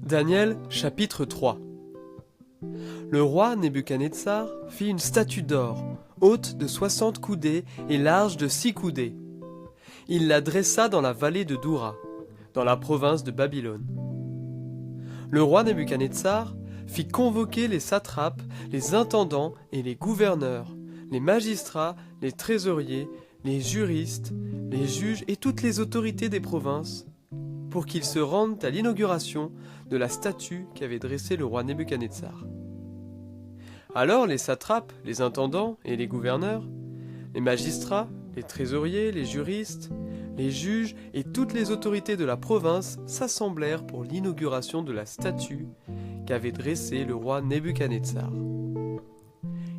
Daniel chapitre 3. Le roi Nebuchadnezzar fit une statue d'or, haute de 60 coudées et large de 6 coudées. Il la dressa dans la vallée de Doura, dans la province de Babylone. Le roi Nebuchadnezzar fit convoquer les satrapes, les intendants et les gouverneurs, les magistrats, les trésoriers, les juristes, les juges et toutes les autorités des provinces, pour qu'ils se rendent à l'inauguration de la statue qu'avait dressée le roi Nebuchadnezzar. Alors les satrapes, les intendants et les gouverneurs, les magistrats, les trésoriers, les juristes, les juges et toutes les autorités de la province s'assemblèrent pour l'inauguration de la statue qu'avait dressée le roi Nebuchadnezzar.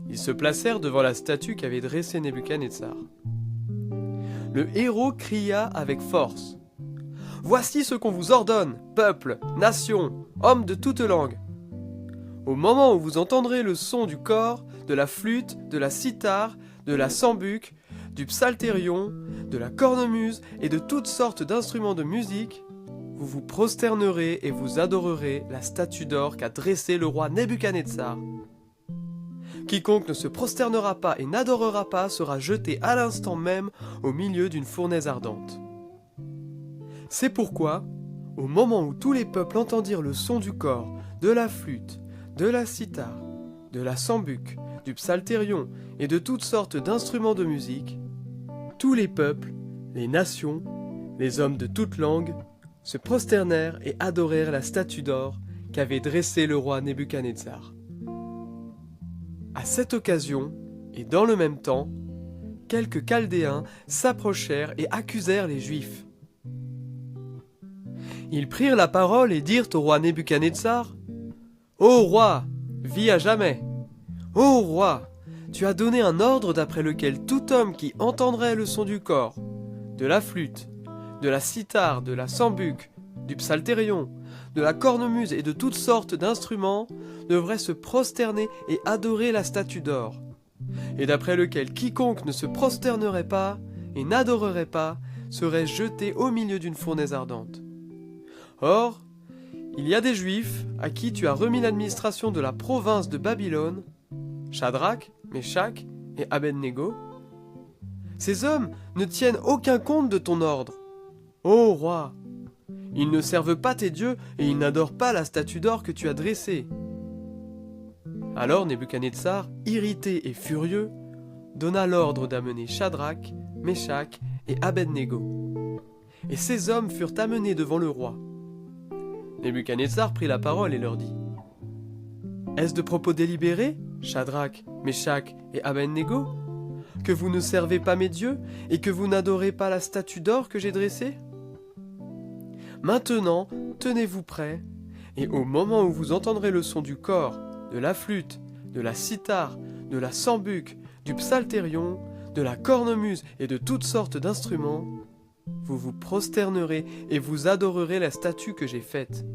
Ils se placèrent devant la statue qu'avait dressée Nebuchadnezzar. Le héros cria avec force : « Voici ce qu'on vous ordonne, peuple, nation, hommes de toute langue. Au moment où vous entendrez le son du cor, de la flûte, de la cithare, de la sambuc, du psalterion, de la cornemuse et de toutes sortes d'instruments de musique, vous vous prosternerez et vous adorerez la statue d'or qu'a dressée le roi Nebuchadnezzar. Quiconque ne se prosternera pas et n'adorera pas sera jeté à l'instant même au milieu d'une fournaise ardente. C'est pourquoi, au moment où tous les peuples entendirent le son du cor, de la flûte, de la cithare, de la sambuc, du psalterion et de toutes sortes d'instruments de musique, tous les peuples, les nations, les hommes de toutes langues, se prosternèrent et adorèrent la statue d'or qu'avait dressée le roi Nebuchadnezzar. À cette occasion, et dans le même temps, quelques Chaldéens s'approchèrent et accusèrent les Juifs. Ils prirent la parole et dirent au roi Nebuchadnezzar : « Ô roi, vis à jamais ! Ô roi, tu as donné un ordre d'après lequel tout homme qui entendrait le son du cor, de la flûte, de la cithare, de la sambuc, du psalterion, de la cornemuse et de toutes sortes d'instruments devrait se prosterner et adorer la statue d'or, et d'après lequel quiconque ne se prosternerait pas et n'adorerait pas serait jeté au milieu d'une fournaise ardente. Or, il y a des Juifs à qui tu as remis l'administration de la province de Babylone, Shadrach, Meshach et Abednego. Ces hommes ne tiennent aucun compte de ton ordre. Ô roi, ils ne servent pas tes dieux et ils n'adorent pas la statue d'or que tu as dressée. » Alors Nebuchadnezzar, irrité et furieux, donna l'ordre d'amener Shadrach, Meshach et Abednego. Et ces hommes furent amenés devant le roi. Nebuchadnezzar prit la parole et leur dit : « Est-ce de propos délibérés, Shadrach, Meshach et Abednego, que vous ne servez pas mes dieux et que vous n'adorez pas la statue d'or que j'ai dressée ? Maintenant, tenez-vous prêts, et au moment où vous entendrez le son du cor, de la flûte, de la cithare, de la sambuc, du psalterion, de la cornemuse et de toutes sortes d'instruments, vous vous prosternerez et vous adorerez la statue que j'ai faite.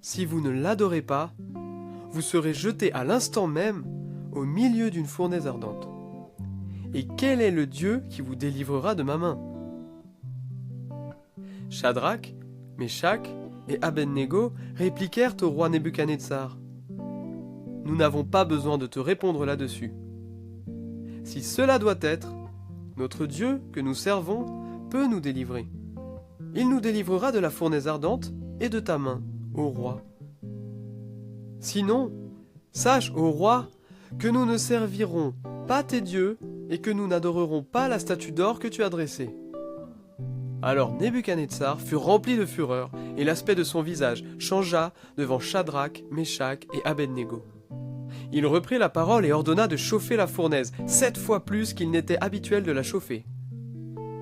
Si vous ne l'adorez pas, vous serez jeté à l'instant même au milieu d'une fournaise ardente. Et quel est le Dieu qui vous délivrera de ma main ? » Shadrach, Meshach et Abednego répliquèrent au roi Nebuchadnezzar : « Nous n'avons pas besoin de te répondre là-dessus. Si cela doit être, notre Dieu que nous servons peut nous délivrer. Il nous délivrera de la fournaise ardente et de ta main, ô roi. Sinon, sache, ô roi, que nous ne servirons pas tes dieux et que nous n'adorerons pas la statue d'or que tu as dressée. » Alors Nebuchadnezzar fut rempli de fureur, et l'aspect de son visage changea devant Shadrach, Meshach et Abednego. Il reprit la parole et ordonna de chauffer la fournaise 7 fois plus qu'il n'était habituel de la chauffer.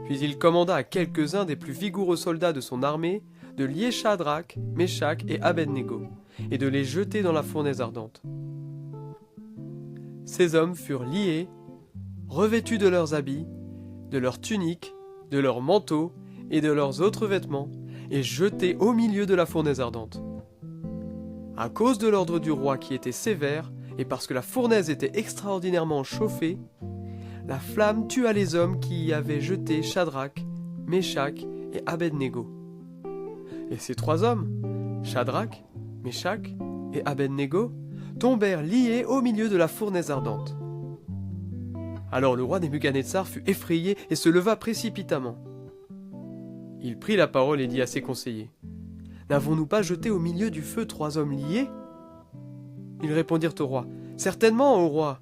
Puis il commanda à quelques-uns des plus vigoureux soldats de son armée de lier Shadrach, Meshach et Abednego, et de les jeter dans la fournaise ardente. Ces hommes furent liés, revêtus de leurs habits, de leurs tuniques, de leurs manteaux et de leurs autres vêtements, et jetés au milieu de la fournaise ardente. À cause de l'ordre du roi qui était sévère, et parce que la fournaise était extraordinairement chauffée, la flamme tua les hommes qui y avaient jeté Shadrach, Meshach et Abednego. Et ces 3 hommes, Shadrach, Méshach et Abed-Négo tombèrent liés au milieu de la fournaise ardente. Alors le roi Nebuchadnezzar fut effrayé et se leva précipitamment. Il prit la parole et dit à ses conseillers : « N'avons-nous pas jeté au milieu du feu 3 hommes liés ?» Ils répondirent au roi : « Certainement, ô roi. »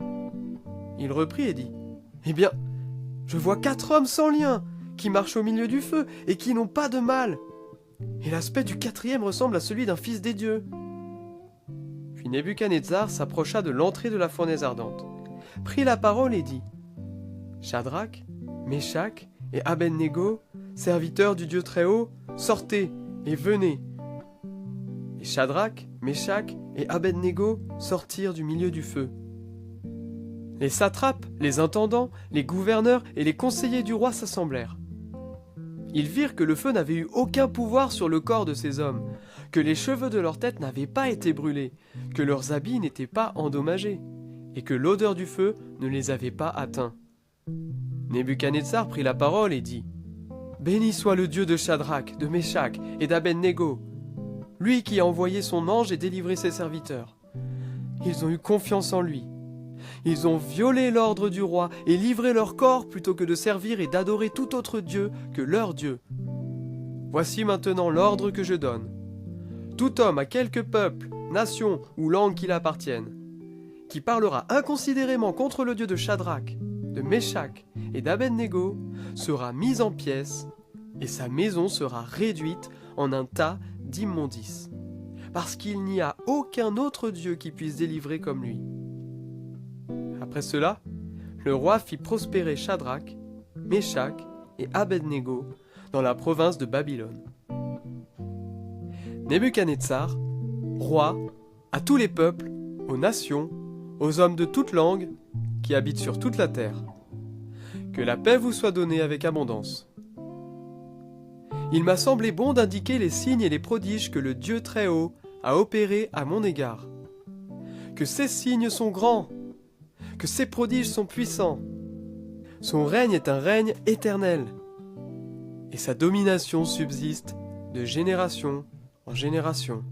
Il reprit et dit : « Eh bien, je vois 4 hommes sans lien, qui marchent au milieu du feu et qui n'ont pas de mal. Et l'aspect du 4e ressemble à celui d'un fils des dieux. » Puis Nebuchadnezzar s'approcha de l'entrée de la fournaise ardente, prit la parole et dit : « Shadrach, Méshach et Abed-Négo, serviteurs du Dieu Très-Haut, sortez et venez. » Et Shadrach, Méshach et Abed-Négo sortirent du milieu du feu. Les satrapes, les intendants, les gouverneurs et les conseillers du roi s'assemblèrent. Ils virent que le feu n'avait eu aucun pouvoir sur le corps de ces hommes, que les cheveux de leur tête n'avaient pas été brûlés, que leurs habits n'étaient pas endommagés, et que l'odeur du feu ne les avait pas atteints. Nebuchadnezzar prit la parole et dit : « Béni soit le Dieu de Shadrach, de Méshach et d'Abed-Négo, lui qui a envoyé son ange et délivré ses serviteurs. Ils ont eu confiance en lui. Ils ont violé l'ordre du roi et livré leur corps plutôt que de servir et d'adorer tout autre Dieu que leur Dieu. Voici maintenant l'ordre que je donne. Tout homme à quelque peuple, nation ou langue qu'il appartienne, qui parlera inconsidérément contre le Dieu de Shadrach, de Méshach et d'Abed-Négo, sera mis en pièces et sa maison sera réduite en un tas d'immondices, parce qu'il n'y a aucun autre Dieu qui puisse délivrer comme lui. » Après cela, le roi fit prospérer Shadrach, Méshach et Abed-Négo dans la province de Babylone. Nebuchadnezzar, roi, à tous les peuples, aux nations, aux hommes de toute langue qui habitent sur toute la terre. Que la paix vous soit donnée avec abondance. Il m'a semblé bon d'indiquer les signes et les prodiges que le Dieu Très-Haut a opérés à mon égard. Que ces signes sont grands, que ces prodiges sont puissants. Son règne est un règne éternel, et sa domination subsiste de génération en génération.